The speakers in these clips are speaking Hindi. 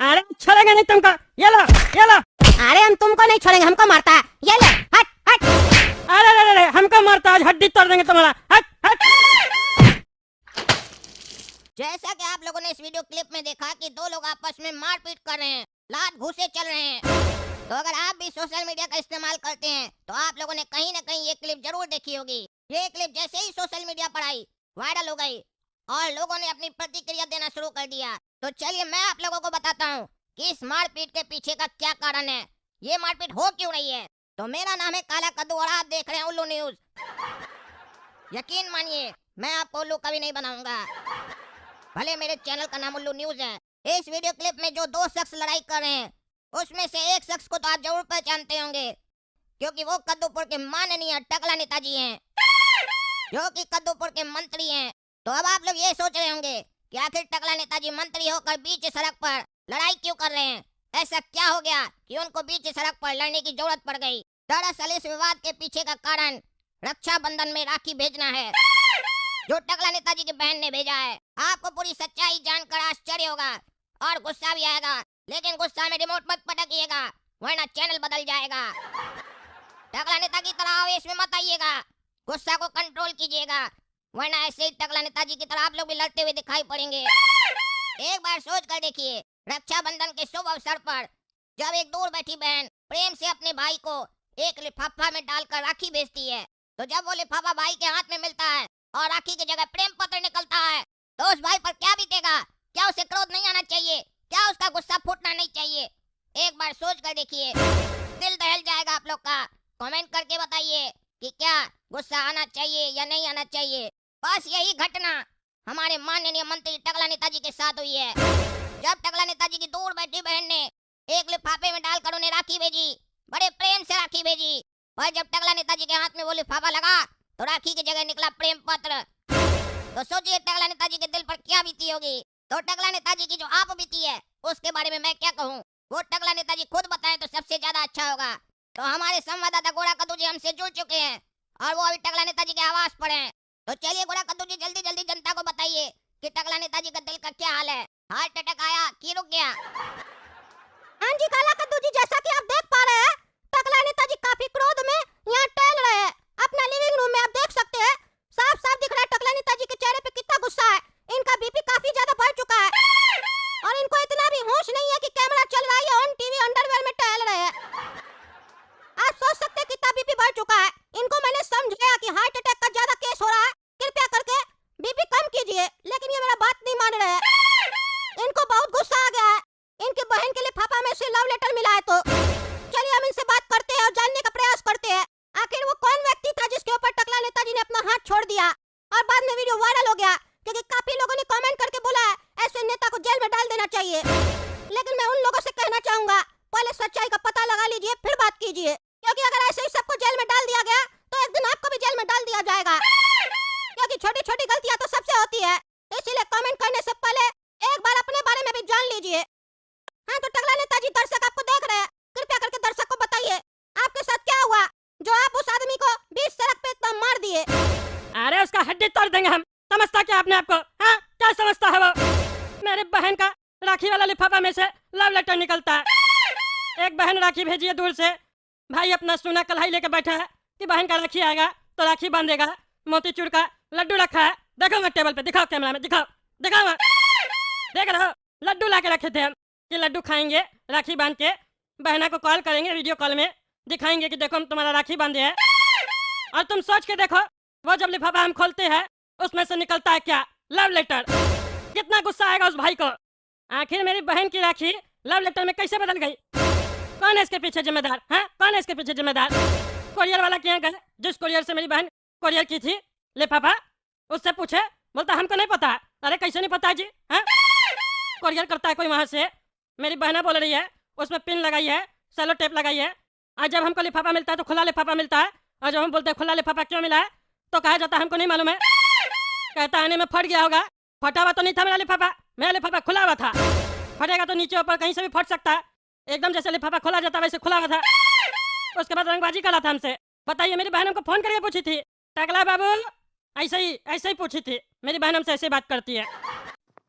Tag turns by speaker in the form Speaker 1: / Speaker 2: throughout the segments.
Speaker 1: अरे छोड़ेंगे नहीं तुमको, ये लो ये लो।
Speaker 2: अरे हम तुमको नहीं छोड़ेंगे, हमको मारता है, ये ले, हट हट।
Speaker 1: अरे अरे अरे हमको मारता, आज हड्डी तोड़ देंगे तुम्हारा, हट हट।
Speaker 2: जैसा कि आप लोगों ने इस वीडियो क्लिप में देखा कि दो लोग आपस में मारपीट कर रहे हैं, लात घूंसे चल रहे हैं। तो अगर आप भी सोशल मीडिया का इस्तेमाल करते हैं तो आप लोगों ने कहीं ना कहीं ये क्लिप जरूर देखी होगी। ये क्लिप जैसे ही सोशल मीडिया पर आई, वायरल हो गई और लोगों ने अपनी प्रतिक्रिया देना शुरू कर दिया। तो चलिए मैं आप लोगों को बताता हूँ कि इस मारपीट के पीछे का क्या कारण है, ये मारपीट हो क्यों रही है। तो मेरा नाम है काला कद्दू और आप देख रहे हैं उल्लू न्यूज। यकीन मानिए मैं आपको उल्लू कभी नहीं बनाऊंगा, भले मेरे चैनल का नाम उल्लू न्यूज है। इस वीडियो क्लिप में जो दो शख्स लड़ाई कर रहे हैं उसमें से एक शख्स को तो आप जरूर पहचानते होंगे, क्योंकि वो कद्दूपुर के माननीय टकला नेताजी हैं, जो कि कद्दूपुर के मंत्री हैं। तो अब आप लोग ये सोच रहे होंगे कि आखिर टकला नेताजी मंत्री होकर बीच सड़क पर लड़ाई क्यों कर रहे हैं, ऐसा क्या हो गया कि उनको बीच सड़क पर लड़ने की जरूरत पड़ गई। दरअसल इस विवाद के पीछे का कारण रक्षाबंधन में राखी भेजना है, जो टकला नेताजी की बहन ने भेजा है। आपको पूरी सच्चाई जानकर आश्चर्य होगा और गुस्सा भी आएगा, लेकिन गुस्सा में रिमोट मत पटकिएगा वरना चैनल बदल जाएगा। टकला नेता की तरह आवेश में मत आइएगा, गुस्सा को कंट्रोल कीजिएगा वरना ऐसे ही टकला नेताजी की तरह आप लोग भी लड़ते हुए दिखाई पड़ेंगे। एक बार सोच कर देखिए, रक्षाबंधन के शुभ अवसर पर जब एक दूर बैठी बहन प्रेम से अपने भाई को एक लिफाफा में डालकर राखी भेजती है, तो जब वो लिफाफा भाई के हाथ में मिलता है और राखी की जगह प्रेम पत्र निकलता है, तो उस भाई पर क्या बीतेगा। क्या उसे क्रोध नहीं आना चाहिए, क्या उसका गुस्सा फूटना नहीं चाहिए। एक बार सोच कर देखिए, दिल दहल जाएगा आप लोग का। कमेंट करके बताइए कि क्या गुस्सा आना चाहिए या नहीं आना चाहिए। बस यही घटना हमारे माननीय मंत्री टकला नेताजी के साथ हुई है। जब टकला नेताजी की दूर बैठी बहन ने एक लिफाफे में डालकर उन्हें राखी भेजी, बड़े प्रेम से राखी भेजी, पर जब टकला नेताजी के हाथ में वो लिफाफा लगा तो राखी की जगह निकला प्रेम पत्र। तो सोचिए टकला नेताजी के दिल पर क्या बीती होगी। तो टकला नेताजी की जो आप बीती है उसके बारे में मैं क्या कहूँ, वो टकला नेताजी खुद बताएं तो सबसे ज्यादा अच्छा होगा। तो हमारे संवाददाता गोरा कद्दू जी हमसे जुड़ चुके हैं और वो अभी टकला नेताजी के आवाज पर हैं। तो चलिए गोरा कद्दू जी जल्दी जल्दी जनता को बताइए कि टकला नेताजी का दिल का क्या हाल है, हार्ट अटैक आया कि रुक गया। हाँ जी काला कद्दू जी, जैसा कि आप देख पा रहे हैं टकला नेताजी काफी क्रोध में यहाँ टहल रहे हैं अपना लिविंग रूम में। आप देख सकते हैं साफ साफ दिख रहा है टकला नेताजी के चेहरे पे कितना गुस्सा है। इनका बीपी काफी ज्यादा बढ़ चुका है और इनको इतना भी होश नहीं है कि कैमरा चल रहा है, ऑन टीवी अंडरवेयर में टहल रहे हैं। आप सोच सकते हैं कितना बीपी बढ़ चुका है। इनको मैंने समझाया कि हार्ट अटैक का ज्यादा केस हो रहा है, कृपया करके बीपी कम कीजिए, लेकिन ये मेरा बात नहीं मान रहे हैं। इनको बहुत गुस्सा आ गया है, इनकी बहन के लिफाफा में से लव लेटर मिला है। तो चलिए हम इनसे बात करते हैं और जानने का प्रयास करते हैं आखिर वो कौन व्यक्ति था जिसके ऊपर टकला नेताजी ने अपना हाथ छोड़ दिया और बाद में वीडियो वायरल हो गया, क्योंकि काफी लोगों ने कमेंट करके बोला है ऐसे नेता को जेल में डाल देना चाहिए। लेकिन मैं उन लोगों से कहना चाहूंगा पहले सच्चाई का पता लगा लीजिए फिर बात कीजिए, क्योंकि अगर ऐसे ही सबको जेल में डाल दिया गया तो एक दिन आपको भी जेल में डाल दिया जाएगा, क्योंकि छोटी छोटी गलतियां तो सबसे होती है। इसीलिए कमेंट करने से पहले एक बार अपने बारे में भी जान लीजिए। हाँ तो टकला नेताजी, दर्शक आपको देख रहे हैं, कृपया करके दर्शक को बताइए आपके साथ क्या हुआ जो आप उस आदमी को बीच सड़क पे इतना मार दिए।
Speaker 1: अरे उसका हड्डी तोड़ देंगे हम, समझता क्या अपने आप को, हाँ क्या समझता है वो। मेरी बहन का राखी वाला लिफाफा में से लव लेटर निकलता है। एक बहन राखी भेजी है दूर से, भाई अपना सोना कढ़ाई लेके बैठा है कि बहन का राखी आएगा तो राखी बांधेगा। मोतीचूर का लड्डू रखा है, देखो मैं टेबल पे, दिखाओ कैमरा में, दिखाओ दिखाओ, देख रहे हो लड्डू ला के रखे थे हम कि लड्डू खाएंगे, राखी बांध के बहना को कॉल करेंगे, वीडियो कॉल में दिखाएंगे कि देखो हम तुम्हारा राखी बांधे हैं। और तुम सोच के देखो वो जब लिफाफा हम खोलते हैं उसमें से निकलता है क्या, लव लेटर। कितना गुस्सा आएगा उस भाई को। आखिर मेरी बहन की राखी लव लेटर में कैसे बदल गई, कौन है इसके पीछे जिम्मेदार, हाँ कौन है इसके पीछे जिम्मेदार। कोरियर वाला क्या गए, जिस कोरियर से मेरी बहन कोरियर की थी लिफाफा, उससे पूछे, बोलता हमको नहीं पता। अरे कैसे नहीं पता जी, हाँ कोरियर करता है कोई वहाँ से। मेरी बहना बोल रही है उसमें पिन लगाई है, सेलो टेप लगाई है, और जब हमको लिफाफा मिलता है तो खुला लिफाफा मिलता है, और जब हम बोलते हैं खुला लिफाफा क्यों मिला है तो कहा जाता है हमको नहीं मालूम है। कहता आने में फट गया होगा, फटा हुआ तो नहीं था मेरा लिफाफा, मेरा लिफाफा खुला हुआ था। फटेगा तो नीचे ऊपर कहीं से भी फट सकता है, एकदम जैसे लिफाफा खोला जाता वैसे खुला हुआ था। उसके बाद रंगबाजी करा था हमसे। बताइए मेरी बहन हमको फोन करके पूछी थी, टकला बाबू ऐसे ही पूछी थी, मेरी बहन हमसे ऐसे बात करती है।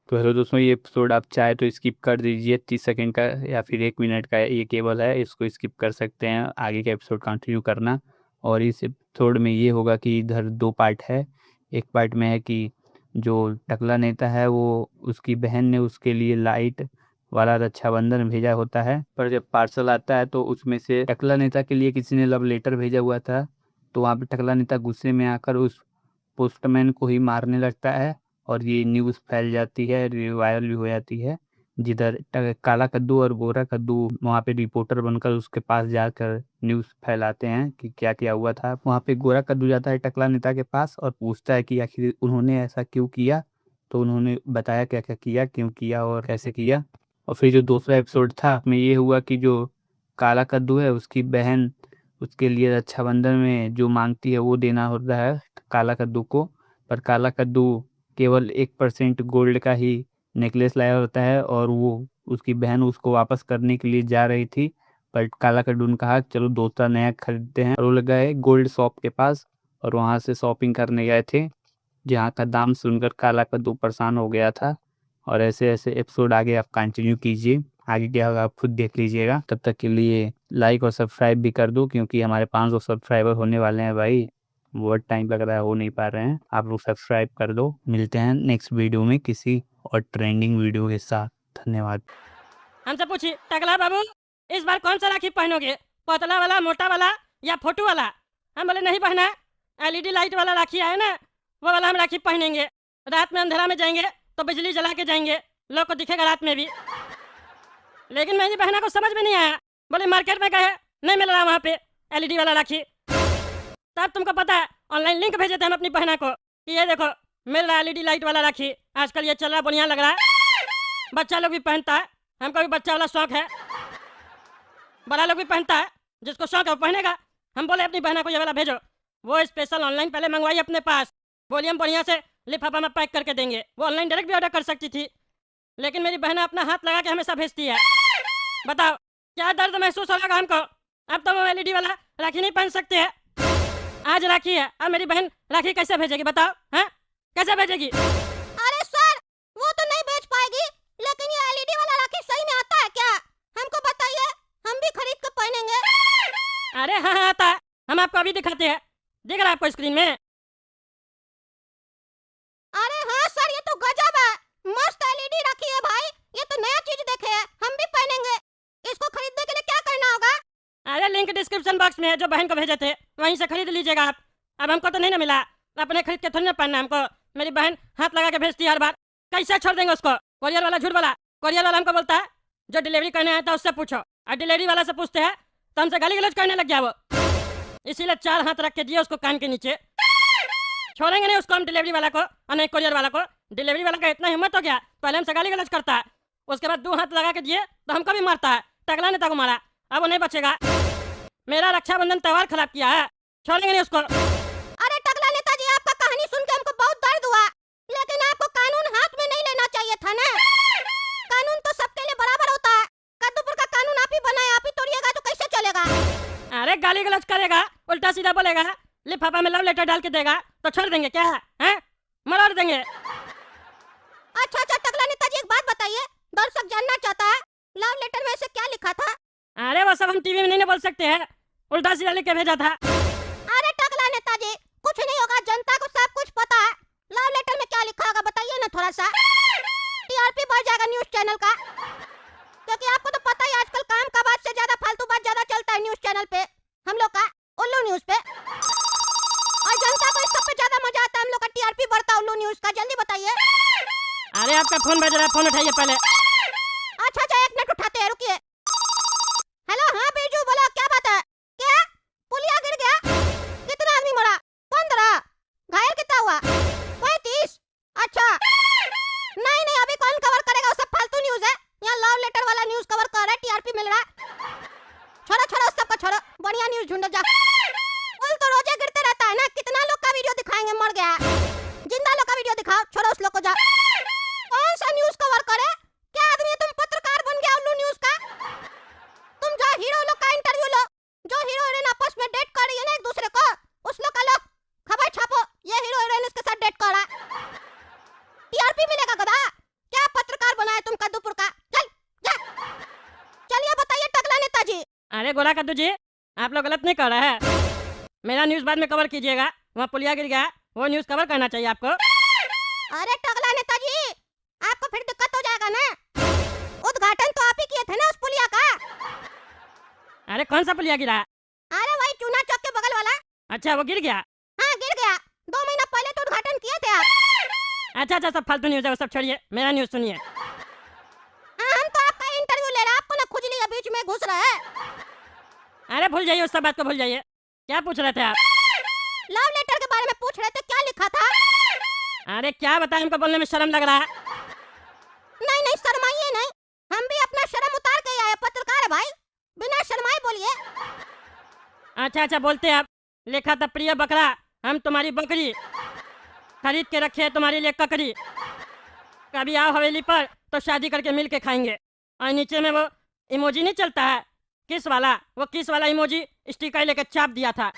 Speaker 3: तो हेलो दोस्तों, ये एपिसोड आप चाहे तो स्किप कर दीजिए, 30 सेकंड का या फिर 1 मिनट का ये केवल है, इसको स्किप कर सकते हैं, आगे का एपिसोड कंटिन्यू करना। और इस एपिसोड में ये होगा कि इधर 2 पार्ट है। एक पार्ट में है कि जो टकला नेता है वो उसकी बहन ने उसके लिए लाइट वाला रक्षाबंधन भेजा होता है, पर जब पार्सल आता है तो उसमें से टकला नेता के लिए किसी ने लव लेटर भेजा हुआ था। तो वहाँ पे टकला नेता गुस्से में आकर उस पोस्टमैन को ही मारने लगता है और ये न्यूज़ फैल जाती है, वायरल भी हो जाती है। जिधर काला कद्दू और गोरा कद्दू वहाँ पे रिपोर्टर बनकर उसके पास जाकर न्यूज़ फैलाते हैं कि क्या क्या हुआ था। वहाँ पे गोरा कद्दू जाता है टकला नेता के पास और पूछता है कि आखिर उन्होंने ऐसा क्यों किया। तो उन्होंने बताया क्या क्या किया, क्यों किया और कैसे किया। और फिर जो दूसरा एपिसोड था उसमें ये हुआ कि जो काला कद्दू है उसकी बहन उसके लिए रक्षाबंधन में जो मांगती है वो देना होता है काला कद्दू को, पर काला कद्दू केवल 1% गोल्ड का ही नेकलेस लाया होता है और वो उसकी बहन उसको वापस करने के लिए जा रही थी। पर काला कद्दू ने कहा चलो दूसरा नया खरीदते हैं, और वो गए गोल्ड शॉप के पास और वहाँ से शॉपिंग करने गए थे, जहाँ का दाम सुनकर काला कद्दू परेशान हो गया था। और ऐसे ऐसे एपिसोड आगे आप कंटिन्यू कीजिए, आगे क्या होगा आप खुद देख लीजिएगा। तब तक के लिए लाइक और सब्सक्राइब भी कर दो, क्योंकि हमारे 500 सब्सक्राइबर होने वाले हैं भाई, बहुत टाइम लग रहा है, हो नहीं पा रहे हैं। आप लोग सब्सक्राइब कर दो। मिलते हैं नेक्स्ट वीडियो में किसी और ट्रेंडिंग वीडियो के साथ। धन्यवाद।
Speaker 1: हमसे पूछी टकला बाबू इस बार कौन सा राखी पहनोगे, पतला वाला, मोटा वाला या फोटो वाला? हम बोले नहीं पहना है, एलईडी लाइट वाला राखी है ना, वो वाला हम राखी पहनेंगे। रात में अंधेरा में जाएंगे तो बिजली जला के जाएंगे, लोग को दिखेगा रात में भी। लेकिन मेरी बहना को समझ में नहीं आया, बोले मार्केट में गए नहीं मिल रहा वहाँ पे एलईडी वाला राखी। तब तुमको पता है ऑनलाइन लिंक भेजे थे हम अपनी बहना को कि ये देखो मिल रहा है एलईडी लाइट वाला राखी, आजकल ये चल रहा, बढ़िया लग रहा है, बच्चा लोग भी पहनता है, हमको भी बच्चा वाला शौक है, बड़ा लोग भी पहनता है, जिसको शौक है वो पहनेगा। हम बोले अपनी बहना को ये वाला भेजो, वो स्पेशल ऑनलाइन पहले मंगवाई अपने पास, बोलिए हम बढ़िया से लिफाफा में पैक करके देंगे। वो ऑनलाइन डायरेक्ट भी ऑर्डर कर सकती थी, लेकिन मेरी बहना अपना हाथ लगा के हमेशा भेजती है। बताओ क्या दर्द महसूस होगा हमको। अब तो वो एलईडी वाला राखी नहीं पहन सकते हैं, आज राखी है, अब मेरी बहन राखी कैसे भेजेगी बताओ, हैं कैसे भेजेगी?
Speaker 2: अरे सर वो तो नहीं बेच पाएगी, लेकिन ये एलईडी वाला राखी सही में आता है क्या? हमको बताइए, हम भी खरीद कर पहनेंगे।
Speaker 1: अरे हाँ हाँ आता है, हम आपको अभी दिखाते हैं, दिख रहा है आपको स्क्रीन में?
Speaker 2: अरे हाँ सर ये तो गजब है, मस्त एलईडी राखी है भाई, ये तो नया चीज देखे है, हम भी पहनेंगे। इसको खरीदने के लिए क्या करना होगा?
Speaker 1: अरे लिंक डिस्क्रिप्शन बॉक्स में है, जो बहन को भेजे थे वहीं से खरीद लीजिएगा आप। अब हमको तो नहीं ना मिला, अपने खरीद के थोड़ी ना पहनना हमको, मेरी बहन हाथ लगा के भेजती है हर बार, कैसे छोड़ देंगे उसको? कोरियर वाला झूठ बोला, कोरियर वाला हमको बोलता है जो डिलीवरी करने आया था उससे पूछो, और डिलीवरी वाला से पूछते हैं तो हमसे गाली गलौज करने लग गया वो, इसीलिए 4 हाथ रख के दिए उसको कान के नीचे। छोड़ेंगे नहीं उसको हम डिलीवरी वाला को और नहीं कोरियर वाला को। डिलीवरी वाला का इतना हिम्मत हो गया, पहले हमसे गाली गलौज करता है, उसके बाद 2 हाथ लगा के दिए तो हमको भी मारता है, टकला नेता को मारा, अब वो नहीं बचेगा। मेरा रक्षाबंधन त्योहार खराब किया है, छोड़ेंगे नहीं उसको।
Speaker 2: अरे टकला नेताजी आपका कहानी सुन के हमको बहुत दर्द हुआ, लेकिन आपको कानून हाथ में नहीं लेना चाहिए था ना। कानून तो सबके लिए बराबर होता है, कद्दूपुर का कानून आप ही बनाए, आप ही तोड़िएगा तो कैसे चलेगा?
Speaker 1: अरे गाली गलौज करेगा, उल्टा सीधा बोलेगा, लिफाफा में लव लेटर डाल के देगा तो छोड़ देंगे क्या है? मरोड़ देंगे।
Speaker 2: अच्छा अच्छा टकला नेताजी एक बात बताइए, दर्शक जानना चाहता है लव लेटर में से क्या लिखा था?
Speaker 1: अरे वो सब हम टीवी में नहीं ना बोल सकते हैं, उल्टा सीधा लिख के भेजा था।
Speaker 2: अरे टकला नेताजी कुछ नहीं होगा, जनता को सब कुछ पता है, लव लेटर में क्या लिखा होगा बताइए ना, थोड़ा सा टीआरपी बढ़ जाएगा न्यूज चैनल का, क्योंकि आपको तो पता ही आजकल काम का बात से ज्यादा फालतू बात ज्यादा चलता है न्यूज चैनल पे, हम लोग का उल्लू न्यूज पे, और जनता को इस सब पे ज्यादा मजा आता है, हम लोग का टीआरपी बढ़ता है उल्लू न्यूज का, जल्दी बताइए।
Speaker 1: अरे आपका फोन बज रहा है, फोन उठाइए पहले।
Speaker 2: अच्छा अच्छा 1 मिनट उठाते हैं, रुकिए। हेलो हाँ बीजू बोला, क्या बात है? क्या पुलिया गिर गया? कितना आदमी मरा? 15? घायल कितना हुआ? 35? अच्छा नहीं नहीं अभी कौन कवर करेगा, वो सब फालतू न्यूज है, यहाँ लव लेटर वाला न्यूज कवर कर रहा है, टीआरपी मिल रहा है। छोड़ो छोड़ो उस सबका छोड़ो, बढ़िया न्यूज ढूंढो जा। पुल तो रोजे गिरते रहता है ना, कितना लोग का वीडियो दिखाएंगे, मर गया, जिंदा लोग का वीडियो दिखाओ, छोड़ो उस लोग को जा। कौन सा न्यूज कवर करे? क्या आदमी है तुम, पत्रकार बन गया उल्लू न्यूज का? तुम जो हीरो लोग का इंटरव्यू लो, जो हीरो हीरोइन आपस में डेट कर रही है ना एक दूसरे को, उस लोग का लो खबर छापो, ये हीरो हीरोइन इसके साथ डेट कर रहा है, टीआरपी मिलेगा गधा। क्या
Speaker 1: अरे गोरा कद्दू जी, आप लोग गलत नहीं कर रहे हैं। मेरा न्यूज़ बाद में कवर कीजिएगा। वहाँ पुलिया गिर गया, वो न्यूज़ कवर करना चाहिए आपको।
Speaker 2: अरे टकला नेताजी, आपको फिर दिक्कत हो जाएगा ना। उद्घाटन तो आप ही किए थे ना उस पुलिया का।
Speaker 1: अरे कौन सा पुलिया गिरा?
Speaker 2: अरे वही चूना चौक के बगल वाला।
Speaker 1: अच्छा वो गिर गया।
Speaker 2: हाँ गिर गया, 2 महीना पहले तो उद्घाटन किए थे आप।
Speaker 1: अच्छा सब फालतू न्यूज़ है, वो सब छोड़िए, मेरा न्यूज़ सुनिए।
Speaker 2: हम तो आपका इंटरव्यू ले रहे हैं, आपको ना खुजली है बीच में घुस रहा है।
Speaker 1: अरे भूल जाइए, उस सब बात को भूल जाइए। क्या पूछ रहे थे आप?
Speaker 2: लव लेटर के बारे में पूछ रहे थे, क्या लिखा था?
Speaker 1: अरे क्या बताएं, हमको बोलने में शर्म लग रहा है।
Speaker 2: नहीं शर्माइए नहीं, हम भी अपना शर्म उतार के आए, पत्रकार है भाई, बिना शर्माए बोलिए।
Speaker 1: अच्छा बोलते हैं आप। लिखा था प्रिय बकरा, हम तुम्हारी बकरी खरीद के रखे है तुम्हारे लिए ककड़ी, कभी आओ हवेली पर तो शादी करके मिल के खाएंगे। और नीचे में वो इमोजी नहीं चलता है किस वाला, वो किस वाला इमोजी स्टिकर लेके चाप दिया था,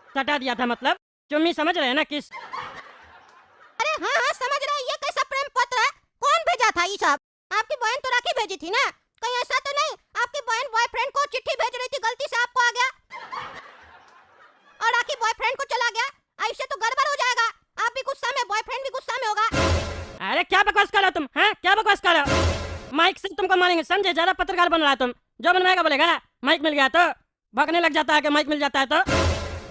Speaker 1: सटा दिया था, मतलब चुम्मी समझ रहे हैं ना किस।
Speaker 2: अरे हाँ समझ रहे हैं, ये कैसा प्रेम पत्र है, कौन भेजा था ये सब? आपकी बहन तो राखी भेजी थी ना, कहीं ऐसा तो नहीं आपकी बहन बॉयफ्रेंड को चिट्ठी भेज रही थी, गलती से आपको आ गया और राखी बॉयफ्रेंड को चला गया? ऐसे तो गड़बड़ हो जाएगा, आप भी गुस्सा में, बॉयफ्रेंड भी गुस्सा में होगा।
Speaker 1: अरे क्या बकवास कर रहे हो तुम, हैं क्या बकवास कर रहे हो? माइक से तुमको मारेंगे, समझे? ज्यादा पत्रकार बन रहा है तुम, जो बनवाएगा बोलेगा माइक मिल गया तो भगने लग जाता है कि माइक मिल जाता है तो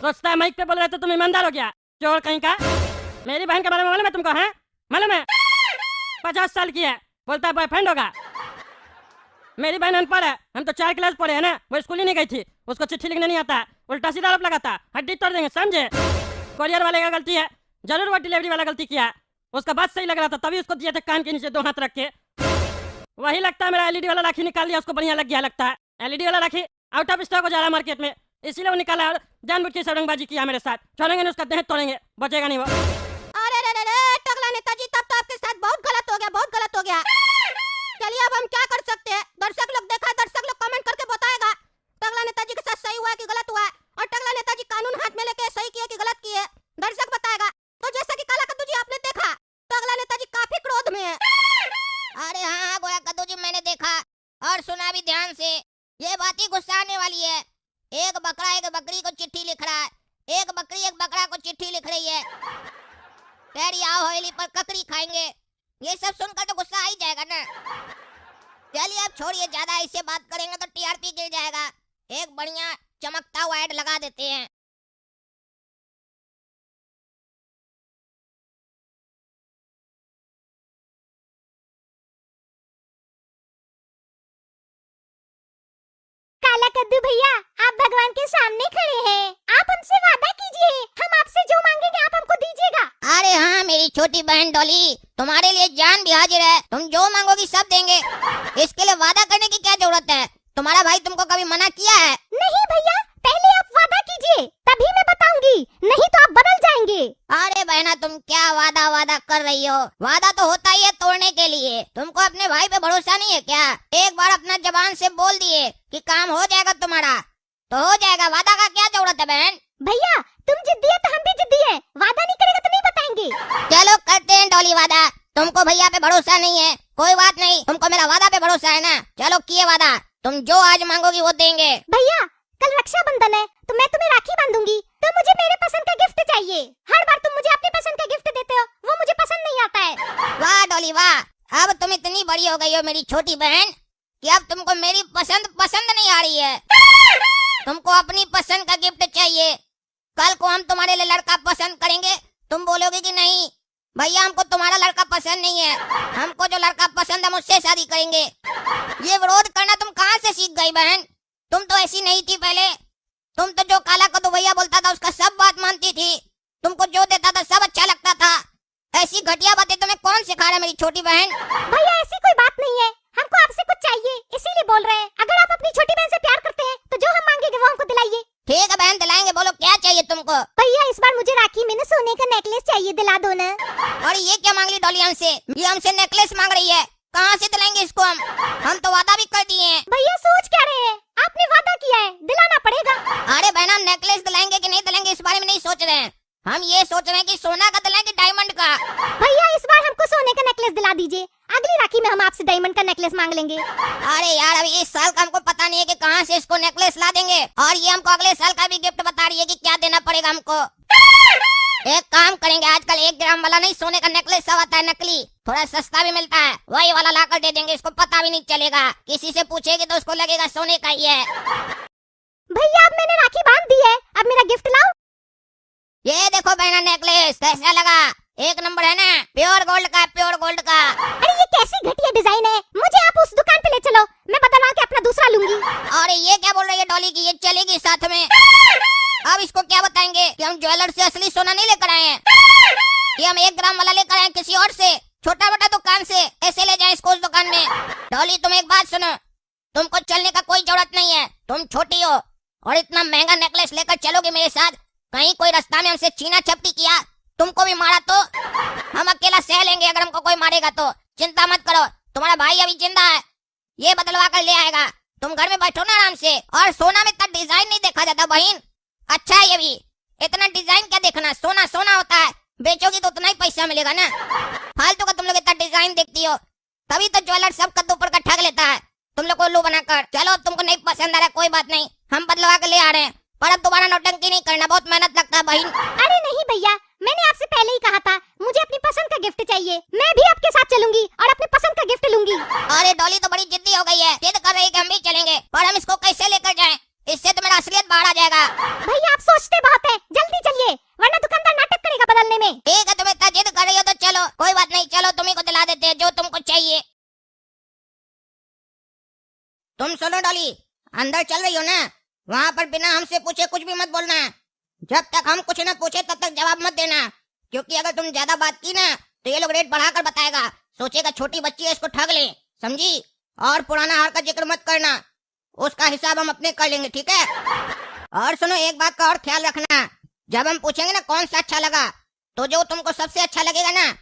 Speaker 1: सोचता है माइक पे बोल रहे तो तुम ईमानदार हो गया, चोर कहीं का। मेरी बहन के बारे में मालूम है तुमको? हैं मालूम है? 50 साल की है, बोलता है बॉयफ्रेंड होगा। मेरी बहन अनपढ़ है, हम तो 4 क्लास पढ़े हैं ना, वो स्कूल ही नहीं गई थी, उसको चिट्ठी लिखने नहीं आता, उल्टा सीधा आरोप लगाता, हड्डी तोड़ देंगे, समझे? कोरियर वाले का गलती है, जरूर वो डिलीवरी वाला गलती किया, उसका बात सही लग रहा था तभी उसको दिए थे कान के नीचे 2 हाथ रख के। वही लगता है मेरा एलईडी वाला राखी निकाल दिया, उसको बढ़िया लग गया लगता है। एलईडी वाला राखी आउट ऑफ स्टॉक हो जा रहा है मार्केट में, इसीलिए वो निकाला और जानबूझ के सड़ंगबाजी किया मेरे साथ। छोड़ेंगे नहीं उसका, देह तोड़ेंगे, बचेगा नहीं वो।
Speaker 2: अरे टकला नेताजी, तब तो आपके साथ बहुत गलत हो गया, बहुत गलत हो गया। चलिए अब हम क्या कर सकते हैं, दर्शक लोग देखा, दर्शक लोग कमेंट करके बताएगा टकला नेताजी के साथ सही हुआ है कि गलत हुआ है, और टकला नेताजी कानून हाथ में लेके सही किए कि गलत किए, दर्शक बताएगा। तो जैसा कि काला कद्दू जी आपने देखा, टकला नेताजी काफी क्रोध में है। अरे हाँ गोया कद्दू जी, मैंने देखा और सुना भी ध्यान से, ये बात ही गुस्सा आने वाली है। एक बकरा एक बकरी को चिट्ठी लिख रहा है, एक बकरी एक बकरा को चिट्ठी लिख रही है, कह रही आओ हवेली पर ककड़ी खाएंगे। ये सब सुनकर तो गुस्सा आ ही जाएगा ना। चलिए अब छोड़िए, ज्यादा ऐसे बात करेंगे तो टीआरपी गिर जाएगा, एक बढ़िया चमकता हुआ ऐड लगा देते हैं।
Speaker 4: काला कद्दू भैया, आप भगवान के सामने खड़े हैं, आप हमसे वादा कीजिए, हम आपसे जो मांगेंगे आप हमको दीजिएगा।
Speaker 2: अरे हाँ मेरी छोटी बहन डॉली, तुम्हारे लिए जान भी हाजिर है, तुम जो मांगोगी सब देंगे, इसके लिए वादा करने की क्या जरूरत है? तुम्हारा भाई तुमको कभी मना किया है?
Speaker 4: नहीं भैया, पहले आप वादा कीजिए तभी मैं बताऊंगी, नहीं तो आप बदल जाएंगे।
Speaker 2: अरे बहना तुम क्या वादा कर रही हो? वादा तो होता ही है तोड़ने के लिए, तुमको अपने भाई पे भरोसा नहीं है क्या? एक बार अपना जबान से बोल दिए कि काम हो जाएगा तुम्हारा तो हो जाएगा, वादा का क्या जरूरत है बहन?
Speaker 4: भैया तुम जिद्दी है तो हम भी जिद्दी है, वादा नहीं करेगा तो नहीं बताएंगे।
Speaker 2: चलो करते हैं डॉली वादा, तुमको भैया पे भरोसा नहीं है, कोई बात नहीं, तुमको मेरा वादा पे भरोसा है ना। चलो किए वादा, तुम जो आज मांगोगी वो देंगे।
Speaker 4: भैया कल रक्षाबंधन है तो मैं तुम्हें राखी बांधूंगी, तो मुझे मेरे पसंद का गिफ्ट चाहिए। हर बार तुम मुझे अपने पसंद का गिफ्ट देते हो, वो मुझे पसंद नहीं आता है।
Speaker 2: वाह डॉली वाह, अब तुम इतनी बड़ी हो गई हो मेरी छोटी बहन कि अब तुमको मेरी पसंद नहीं आ रही है, तुमको अपनी पसंद का गिफ्ट चाहिए। कल को हम तुम्हारे लिए लड़का पसंद करेंगे, तुम बोलोगे कि नहीं भैया हमको तुम्हारा लड़का पसंद नहीं है, हमको जो लड़का पसंद है मुझसे शादी करेंगे। ये विरोध करना तुम कहाँ से सीख गई बहन? तुम तो ऐसी नहीं थी पहले, तुम तो जो काला कद्दू भैया बोलता था उसका सब बात मानती थी, तुमको जो देता था सब अच्छा लगता था। ऐसी घटिया बातें तुम्हें कौन सिखा रहा है मेरी छोटी बहन?
Speaker 4: भैया ऐसी कोई बात नहीं है, हमको आपसे कुछ चाहिए इसीलिए बोल रहे हैं। अगर आप अपनी छोटी बहन से प्यार करते हैं तो जो हम मांगेंगे वो हमको दिलाइए।
Speaker 2: ठीक है बहन दिलाएंगे, बोलो क्या चाहिए तुमको?
Speaker 4: भैया इस बार मुझे राखी में ना सोने का नेकलेस चाहिए, दिला दो ना।
Speaker 2: और ये क्या मांग ली डॉली हमसे? ये हमसे नेकलेस मांग रही है, कहाँ से दिलाएंगे इसको? हम तो वादा भी कर दिए हैं।
Speaker 4: भैया सोच क्या रहे हैं, आपने वादा किया है, दिलाना पड़ेगा।
Speaker 2: अरे बहना नेकलेस दिलाएंगे कि नहीं दिलाएंगे इस बारे में नहीं सोच रहे हैं, हम ये सोच रहे हैं कि सोना का दिलाएंगे डायमंड का।
Speaker 4: भैया इस बार हमको सोने का नेकलेस दिला बता दीजिए, अगली राखी में हम आपसे डायमंड का नेकलेस मांग लेंगे।
Speaker 2: अरे यार, अभी इस साल का हमको पता नहीं है कि कहाँ से इसको नेकलेस ला देंगे, और ये हमको अगले साल का भी गिफ्ट बता रही है कि क्या देना पड़ेगा हमको। एक काम करेंगे, आजकल 1 ग्राम वाला नहीं सोने का नेकलेस सब आता है नकली, थोड़ा सस्ता भी मिलता है, वही वाला लाकर दे देंगे, इसको पता भी नहीं चलेगा, किसी से पूछेगी तो उसको लगेगा सोने का ही है।
Speaker 4: भैया अब मैंने राखी बांध दी है, अब मेरा गिफ्ट लाओ।
Speaker 2: ये देखो बहना नेकलेस कैसा लगा, 1 नंबर है ना, प्योर गोल्ड का, प्योर गोल्ड का।
Speaker 4: अरे ये कैसी घटिया डिजाइन है, मुझे आप उस दुकान पे ले चलो, मैं बदलवा के अपना दूसरा लूंगी।
Speaker 2: अरे ये क्या बोल रही है डॉली की, ये चलेगी साथ में। अब इसको क्या बताएंगे कि हम ज्वेलर से असली सोना नहीं लेकर आए हैं, कि हम 1 ग्राम वाला लेकर आए किसी और से, छोटा मोटा दुकान से, ऐसे ले जाए इसको उस दुकान में। डॉली तुम एक बात सुनो, तुमको चलने का कोई जरूरत नहीं है, तुम छोटी हो और इतना महंगा नेकलेस लेकर चलोगे मेरे साथ, कहीं कोई रास्ता में हमसे छीना झपटी किया, तुमको भी मारा तो हम अकेला सह लेंगे, अगर हमको कोई मारेगा तो चिंता मत करो, तुम्हारा भाई अभी जिंदा है, ये बदलवा कर ले आएगा, तुम घर में बैठो ना आराम से। और सोना में इतना डिजाइन नहीं देखा जाता बहन, अच्छा है ये भी, इतना डिजाइन क्या देखना, सोना सोना होता है, बेचोगी तो उतना ही पैसा मिलेगा ना, फालतू का तुम लोग इतना डिजाइन देखती हो, तभी तो ज्वेलर सब कद्दू पर का ठग लेता है तुम लोग को उल्लू बनाकर। चलो तुमको नहीं पसंद आ रहा है कोई बात नहीं, हम बदलवा के ले आ रहे हैं, पर अब दोबारा नौटंकी नहीं करना, बहुत मेहनत लगता है बहन।
Speaker 4: अरे नहीं भैया, मैंने आपसे पहले ही कहा था मुझे अपनी पसंद का गिफ्ट चाहिए, मैं भी आपके साथ चलूंगी और अपनी पसंद का गिफ्ट लूंगी।
Speaker 2: अरे डॉली तो बड़ी जिद्दी हो गई है, जिद कर रही है कि हम भी चलेंगे, पर हम इसको कैसे लेकर जाएं, इससे तो मेरा असलियत बाहर आ जाएगा।
Speaker 4: भैया आप सोचते बहुत है, जल्दी चलिए वरना दुकानदार नाटक करेगा बदलने में।
Speaker 2: ठीक है, तुम इतना जिद कर रही हो तो चलो, कोई बात नहीं, चलो तुम्ही को दिला देते हैं जो तुमको चाहिए। तुम सुनो डॉली, अंदर चल रही हो ना, वहाँ पर बिना हमसे पूछे कुछ भी मत बोलना, जब तक हम कुछ न पूछे तब तक जवाब मत देना, क्योंकि अगर तुम ज्यादा बात की ना तो ये लोग रेट बढ़ाकर बताएगा, सोचेगा छोटी बच्ची है इसको ठग ले, समझी। और पुराना हार का जिक्र मत करना, उसका हिसाब हम अपने कर लेंगे, ठीक है। और सुनो एक बात का और ख्याल रखना, जब हम पूछेंगे ना कौन सा अच्छा लगा, तो जो तुमको सबसे अच्छा लगेगा ना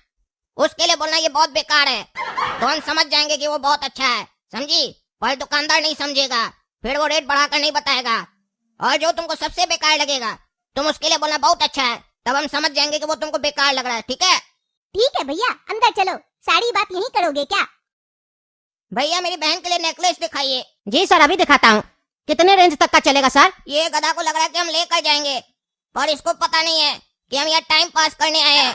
Speaker 2: उसके लिए बोलना ये बहुत बेकार है, तो हम समझ जाएंगे कि वो बहुत अच्छा है, समझी। पर दुकानदार नहीं समझेगा, फिर वो रेट बढ़ाकर नहीं बताएगा, और जो तुमको सबसे बेकार लगेगा तुम उसके लिए बोलना बहुत अच्छा है, तब हम समझ जाएंगे कि वो तुमको बेकार लग रहा है, ठीक है।
Speaker 4: ठीक है भैया, अंदर चलो, सारी बात यही करोगे क्या?
Speaker 2: भैया मेरी बहन के लिए नेकलेस दिखाइए।
Speaker 5: जी सर, अभी दिखाता हूँ। कितने रेंज तक का चलेगा सर?
Speaker 2: ये गधा को लग रहा है कि हम लेकर जाएंगे, पर इसको पता नहीं है कि हम यहाँ टाइम पास करने आए हैं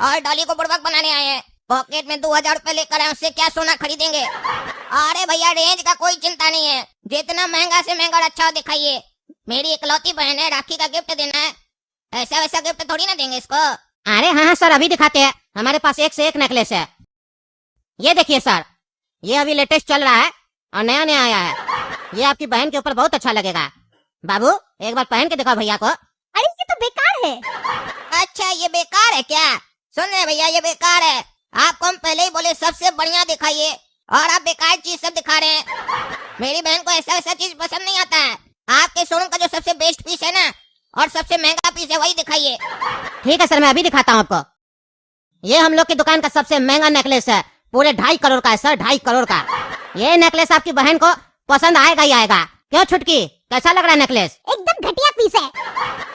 Speaker 2: और डॉली को बुड़बक बनाने आए हैं। पॉकेट में 2000 रुपए लेकर आए, उससे क्या सोना खरीदेंगे। अरे भैया रेंज का कोई चिंता नहीं है, जितना महंगा से महंगा और अच्छा दिखाइए, मेरी इकलौती बहन है, राखी का गिफ्ट देना है, ऐसा वैसा गिफ्ट थोड़ी ना देंगे इसको।
Speaker 5: अरे हाँ सर, अभी दिखाते हैं, हमारे पास एक से एक नेकलेस है। ये देखिए सर, ये अभी लेटेस्ट चल रहा है और नया नया आया है, ये आपकी बहन के ऊपर बहुत अच्छा लगेगा। बाबू एक बार पहन के दिखाओ भैया को।
Speaker 4: अरे ये तो बेकार है।
Speaker 2: अच्छा ये बेकार है क्या? सुन रहे भैया, ये बेकार है, आपको हम पहले ही बोले सबसे बढ़िया दिखाइए और आप बेकार चीज सब दिखा रहे हैं। मेरी बहन को ऐसा वैसा चीज पसंद नहीं आता है, आपके शोरूम का जो सबसे बेस्ट पीस है ना और सबसे महंगा पीस है वही दिखाइए।
Speaker 5: ठीक है सर, मैं अभी दिखाता हूँ आपको। ये हम लोग की दुकान का सबसे महंगा नेकलेस है, पूरे 2.5 करोड़ का है सर, 2.5 करोड़ का। ये नेकलेस आपकी बहन को पसंद आएगा ही आएगा। क्यों छुटकी, कैसा लग रहा है नेकलेस?
Speaker 4: एकदम घटिया पीस है।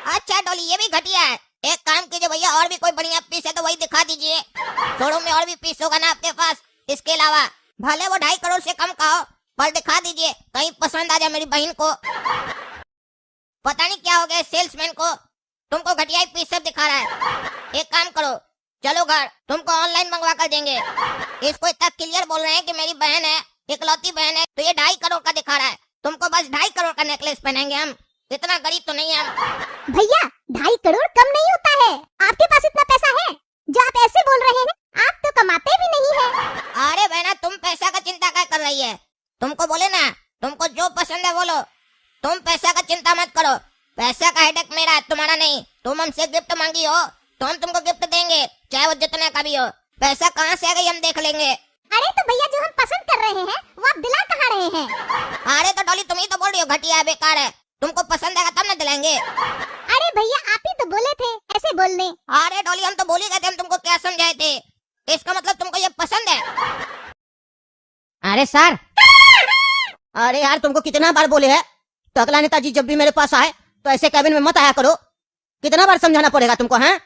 Speaker 2: अच्छा डॉली ये भी घटिया है, एक काम कीजिए भैया, और भी कोई बढ़िया पीस है तो वही दिखा दीजिए, शोरूम में और भी पीस होगा ना आपके पास, इसके अलावा भले वो 2.5 करोड़ से कम का हो, पर दिखा दीजिए, कहीं पसंद आ जाए मेरी बहन को। पता नहीं क्या हो गया सेल्समैन को, तुमको घटिया पीस सब दिखा रहा है। एक काम करो, चलो घर, तुमको ऑनलाइन मंगवा कर देंगे। इसको इतना क्लियर बोल रहे हैं कि मेरी बहन है, इकलौती बहन है, तो ये 2.5 करोड़ का दिखा रहा है, तुमको बस 2.5 करोड़ का नेकलेस पहनाएंगे हम, इतना गरीब तो नहीं है हम।
Speaker 4: भैया 2.5 करोड़ कम नहीं होता है, आपके पास इतना पैसा है जो आप ऐसे बोल रहे हैं, आप तो कमाते भी नहीं है।
Speaker 2: अरे बहना तुम पैसा का चिंता क्या कर रही है, तुमको बोले ना तुमको जो पसंद है बोलो, तुम पैसा का चिंता मत करो, पैसा का हेडेक मेरा है तुम्हारा नहीं। तुम हमसे गिफ्ट मांगी हो तो हम तुमको गिफ्ट देंगे, चाहे वो जितने का भी हो। पैसा कहाँ से आ गई हम देख लेंगे।
Speaker 4: अरे तो भैया जो हम पसंद कर रहे हैं वो आप दिला कहाँ रहे हैं?
Speaker 2: अरे तो डॉली तुम ही तो बोल रही हो घटिया है, बेकार है, तुमको पसंद आएगा तब ना दिलाएंगे।
Speaker 4: अरे भैया आप ही तो बोले थे ऐसे बोलने।
Speaker 2: अरे डॉली हम तो बोल ही गए थे, हम तुमको क्या समझाए थे, इसका मतलब तुमको ये पसंद है।
Speaker 5: अरे सर, अरे यार तुमको कितना बार बोले है, तो अगला नेताजी जब भी मेरे पास आए तो ऐसे कैबिन में मत आया करो। कितना बार समझाना पड़ेगा तुमको? हैं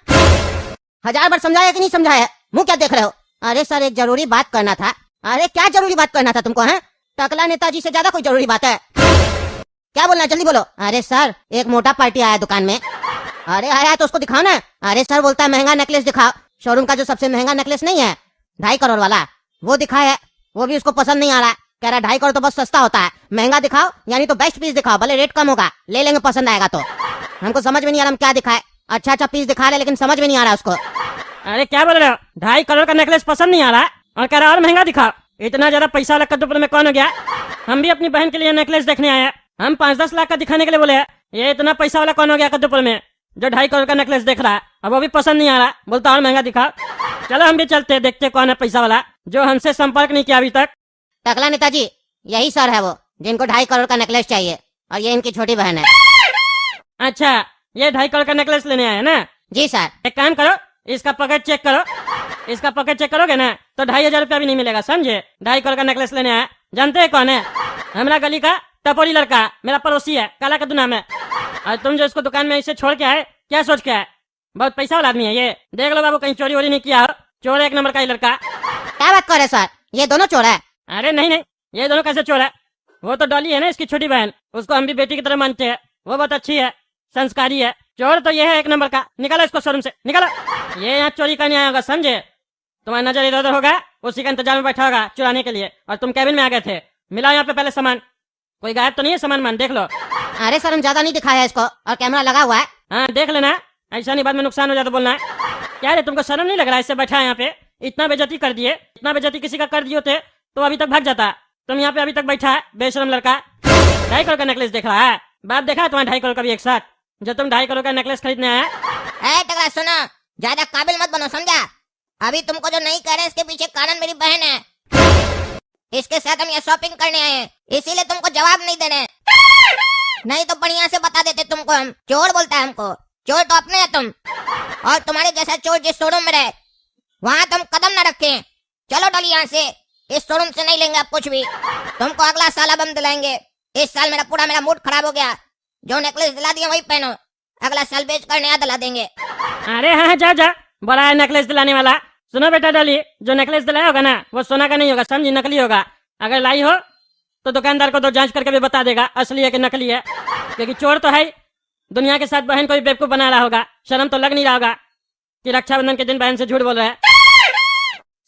Speaker 5: 1000 बार समझाया कि नहीं समझाया? मुंह क्या देख रहे हो? अरे सर एक जरूरी बात करना था। अरे क्या जरूरी बात करना था तुमको है? टकला नेताजी से ज्यादा कोई जरूरी बात है? क्या बोलना है जल्दी बोलो। अरे सर एक मोटा पार्टी आया दुकान में। अरे आया है तो उसको दिखाओ ना। अरे सर बोलता है महंगा नेकलेस दिखाओ। शोरूम का जो सबसे महंगा नेकलेस नहीं है 2.5 करोड़ वाला, वो दिखाया है। वो भी उसको पसंद नहीं आ रहा। कह रहा 2.5 करोड़ तो बहुत सस्ता होता है, महंगा दिखाओ यानी तो बेस्ट पीस दिखाओ, भले रेट कम होगा ले लेंगे पसंद आएगा तो। हमको समझ में नहीं आ रहा हम क्या दिखाए। अच्छा पीस दिखा रहे लेकिन समझ में नहीं आ रहा उसको।
Speaker 1: अरे क्या बोल रहे हो? 2.5 करोड़ का नेकलेस पसंद नहीं आ रहा और कह रहा और महंगा दिखाओ। इतना ज्यादा पैसा वाला कद्दूपुर में कौन हो गया? हम भी अपनी बहन के लिए नेकलेस देखने आए हैं। हम 5-10 लाख का दिखाने के लिए बोले हैं। ये इतना पैसा वाला कौन हो गया कद्दूपुर में जो 2.5 करोड़ का नेकलेस देख रहा है? अब वो भी पसंद नहीं आ रहा, बोलता और महंगा दिखाओ। चलो हम भी चलते हैं, देखते कौन है पैसा वाला जो हमसे संपर्क नहीं किया अभी तक।
Speaker 5: टकला नेताजी यही सर है वो जिनको 2.5 करोड़ का नेकलेस चाहिए और ये इनकी छोटी बहन है।
Speaker 1: अच्छा ये 2.5 करोड़ का नेकलेस लेने आए हैं ना?
Speaker 5: जी सर।
Speaker 1: एक काम करो, इसका पॉकेट चेक करो। इसका पॉकेट चेक करोगे ना तो 2,500 रुपया भी नहीं मिलेगा, समझे? 2.5 करोड़ का नेकलेस लेने आया। जानते हैं कौन है? हमारा गली का टपोरी लड़का, मेरा पड़ोसी है, काला कद्दू नाम है। और तुम जो इसको दुकान में इसे छोड़ के आए, क्या सोच के आए? बहुत पैसा वाला आदमी है ये। देख लो बाबू कहीं चोरी वोरी नहीं किया हो। चोर है एक नंबर का ये लड़का।
Speaker 5: क्या बात कर रहे सर, ये दोनों चोर है?
Speaker 1: अरे नहीं, ये दोनों कैसे चोर है? वो तो डॉली है ना इसकी छोटी बहन, उसको हम भी बेटी की तरह मानते हैं। वो बहुत अच्छी है, संस्कारी है। चोर तो ये है एक नंबर का। निकालो इसको शोरूम से, निकालो। ये यहाँ चोरी करने आया होगा, समझे? तुम्हारा नजर इधर उधर होगा, उसी का इंतजार में बैठा होगा चुराने के लिए। और तुम कैबिन में आ गए थे। मिलाओ यहाँ पे पहले सामान। कोई गायब तो नहीं है सामान? मान देख लो।
Speaker 5: अरे सर हम ज्यादा नहीं दिखाया है इसको और कैमरा लगा हुआ है।
Speaker 1: हाँ देख लेना, ऐसा नहीं बाद में नुकसान हो जाता बोलना है। क्या रे तुमको शर्म नहीं लग रहा? इससे बैठा है यहाँ पे, इतना बेइज्जती कर दिए। इतना बेइज्जती किसी का कर दिए होते तो अभी तक भाग जाता। तुम यहाँ पे अभी तक बैठा है बेशरम लड़का। 2.5 करोड़ का नेकलेस देख रहा है? बाप देखा है तुम्हारा 2.5 करोड़ का भी एक साथ? जो तुम 2.5 करोड़ का नेकलेस खरीदने आया?
Speaker 2: ए टकला सुनो, ज्यादा काबिल मत बनो, समझा? अभी तुमको जो नहीं कह रहे इसके पीछे कारण मेरी बहन है। इसके साथ हम यहाँ शॉपिंग करने आए हैं, इसीलिए तुमको जवाब नहीं दे रहे। नहीं तो बढ़िया से बता देते तुमको। हम चोर बोलता है हमको। चोर तो अपने है तुम, और तुम्हारे जैसा चोर जिस शोरूम में रहे वहाँ तुम कदम न रखे। चलो डॉली यहाँ से, इस शोरूम से नहीं लेंगे आप कुछ भी। तुमको अगला साल अब हम दिलाएंगे। इस साल मेरा मूड खराब हो गया। जो नेकलेस दिला दिया वही पहनो, अगला साल बेच कर नया दिला देंगे।
Speaker 1: अरे हाँ जा, बड़ा है नेकलेस दिलाने वाला। सुनो बेटा डॉली, जो नेकलेस दिलाया होगा ना वो सोना का नहीं होगा, समझी? नकली होगा। अगर लाई हो तो दुकानदार को तो जांच करके भी बता देगा असली है कि नकली है। क्योंकि चोर तो है ही, दुनिया के साथ बहन को भी बेवकूफ बना रहा होगा। शर्म तो लग नहीं रहा होगा कि रक्षाबंधन के दिन बहन से झूठ बोल रहे हैं।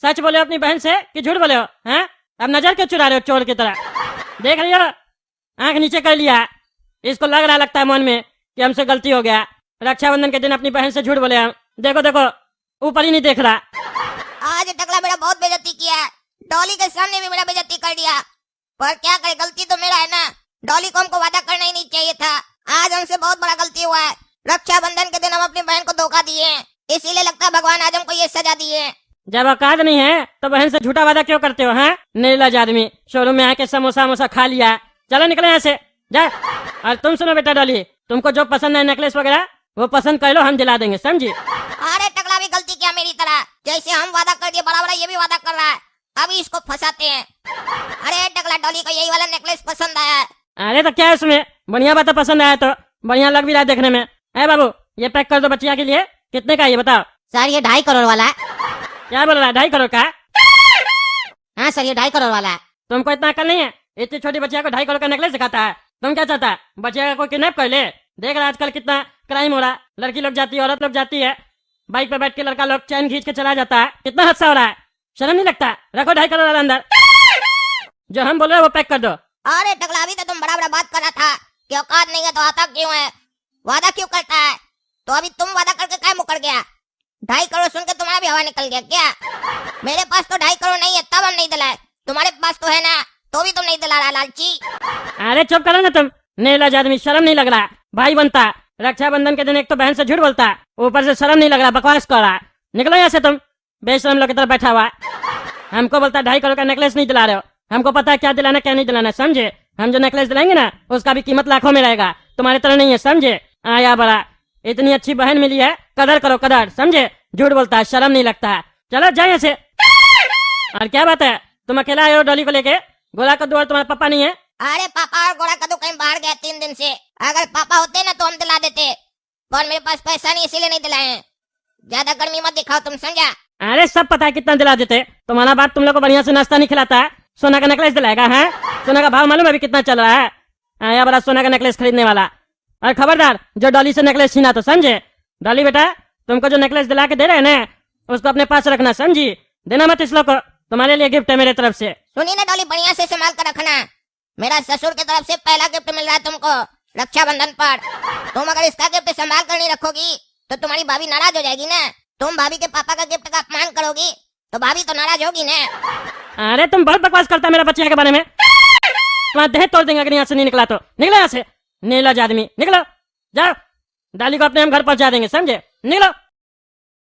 Speaker 1: सच बोले हो अपनी बहन से कि झूठ बोले हो? हैं? अब नजर क्यों चुरा रहे हो चोर की तरह? देख रही हो, आंख नीचे कर लिया। इसको लगता है मन में कि हमसे गलती हो गया। रक्षाबंधन के दिन अपनी बहन से झूठ बोले हम। देखो ऊपर ही नहीं देख रहा।
Speaker 2: आज टकला मेरा बहुत बेइज्जती किया। डॉली के सामने भी मेरा बेइज्जती कर दिया। पर क्या करे, गलती तो मेरा है ना। डॉली को हमको वादा करना ही नहीं चाहिए था। आज हमसे बहुत बड़ा गलती हुआ है। रक्षाबंधन के दिन हम अपनी बहन को धोखा दिए हैं, इसीलिए लगता है भगवान आज हमको ये सजा दिए है।
Speaker 1: जब औकात नहीं है तो बहन से झूठा वादा क्यों करते हो? हैं निर्लज आदमी, शोरूम में आके समोसा खा लिया। चलो निकले यहाँ से, जा। और तुम सुनो बेटा डॉली, तुमको जो पसंद है नेकलेस वगैरह वो पसंद कर लो, हम दिला देंगे, समझी?
Speaker 2: अरे टकला भी गलती किया मेरी तरह। जैसे हम वादा कर दिए बराबर ये भी वादा कर रहा है। अभी इसको फंसाते हैं। अरे टकला, डॉली को यही वाला नेकलेस पसंद आया है।
Speaker 1: अरे तो क्या है उसमें? बढ़िया बात है, पसंद आया तो बढ़िया लग भी रहा है देखने में। है बाबू, ये पैक कर दो बच्चिया के लिए। कितने का ये बताओ?
Speaker 5: सर ये 2.5 करोड़ वाला है।
Speaker 1: क्या बोल रहा है? 2.5 करोड़ का?
Speaker 5: हाँ सर ये 2.5 करोड़ वाला है।
Speaker 1: तुमको इतना अकल नहीं है? इतनी छोटी बच्चिया को 2.5 करोड़ का नेकलेस दिखाता है? तुम क्या चाहता है? बच्चिया का कोई किडनैप कर ले? देख रहा है आजकल कितना क्राइम हो रहा है। लड़की लोग जाती है, औरत लोग जाती है, बाइक पे बैठ के लड़का लोग चैन खींच के चला जाता है। कितना हादसा हो रहा है, शर्म नहीं लगता? रखो 2.5 करोड़ वाला अंदर। जो हम बोल रहे हैं वो पैक कर दो।
Speaker 2: अरे टकला, अभी तो तुम बड़ा बात कर रहा था कि औकात नहीं है तो आता क्यों है, वादा क्यों करता है? तो अभी तुम वादा करके क्या मुकर गया? 2.5 करोड़ सुन के तुम्हारा भी हवा निकल गया क्या? मेरे पास तो 2.5 करोड़ नहीं है तब हम नहीं दिलाए। तुम्हारे पास तो है ना, तो भी तुम नहीं दिला रहा लालची।
Speaker 1: अरे चुप करो ना तुम, निर्लज आदमी। शर्म नहीं लग रहा? भाई बनता, रक्षाबंधन के दिन एक तो बहन से झूठ बोलता, ऊपर से शर्म नहीं लग रहा, बकवास कर रहा है। निकलो यहाँ से तुम, बेशरम लोग की तरह बैठा हुआ है। हमको बोलता 2.5 करोड़ का नेकलेस नहीं दिला रहे हो। हमको पता है क्या दिलाना क्या नहीं दिलाना, समझे? हम जो नेकलेस दिलाएंगे ना उसका भी कीमत लाखों में रहेगा, तुम्हारी तरह नहीं है, समझे? आया बड़ा, इतनी अच्छी बहन मिली है, कदर करो कदर, समझे? झूठ बोलता है, शर्म नहीं लगता है। चलो जाए यहाँ से। और क्या बात है, तुम अकेला आए हो डॉली को लेके? गोला कद्दू और तुम्हारा पापा नहीं है?
Speaker 2: अरे पापा और गोरा कद्दू कहीं बाहर गया 3 दिन से। अगर पापा होते ना तो हम दिला देते, पर मेरे पास पैसा नहीं इसीलिए नहीं दिलाए। ज्यादा गर्मी मत दिखाओ तुम, समझा?
Speaker 1: अरे सब पता है कितना दिला देते। तुम्हारा बाप तुम लोग को बढ़िया से नाश्ता नहीं खिलाता है, सोना का नेकलेस दिलाएगा है? सोना का भाव मालूम है अभी कितना चल रहा है? आया बड़ा सोना का नेकलेस खरीदने वाला। और खबरदार जो डॉली से नेकलेस छीना तो, समझे? डॉली बेटा, तुमको जो नेकलेस दिला के दे रहे हैं ना, उसको अपने पास रखना, समझी? देना मत इस लोग को, तुम्हारे लिए गिफ्ट है मेरे तरफ से।
Speaker 2: सुनिए ना डॉली, बढ़िया से संभाल कर रखना। मेरा ससुर की तरफ से पहला गिफ्ट मिल रहा है तुमको रक्षाबंधन पर। तुम अगर इसका गिफ्ट संभाल कर नहीं रखोगी तो तुम्हारी भाभी नाराज हो जाएगी ना। तुम भाभी के पापा का गिफ्ट का अपमान करोगी तो भाभी तो नाराज होगी ना।
Speaker 1: अरे तुम बहुत बकवास करता है मेरा बच्चे के बारे में। तुम्हारा देह तोड़ देंगे अगर यहाँ से नहीं निकला तो। निकलो यहाँ से, नीलाज आदमी, निकलो, जाओ। डाली को अपने हम घर पहुंचा देंगे, समझे? निकलो।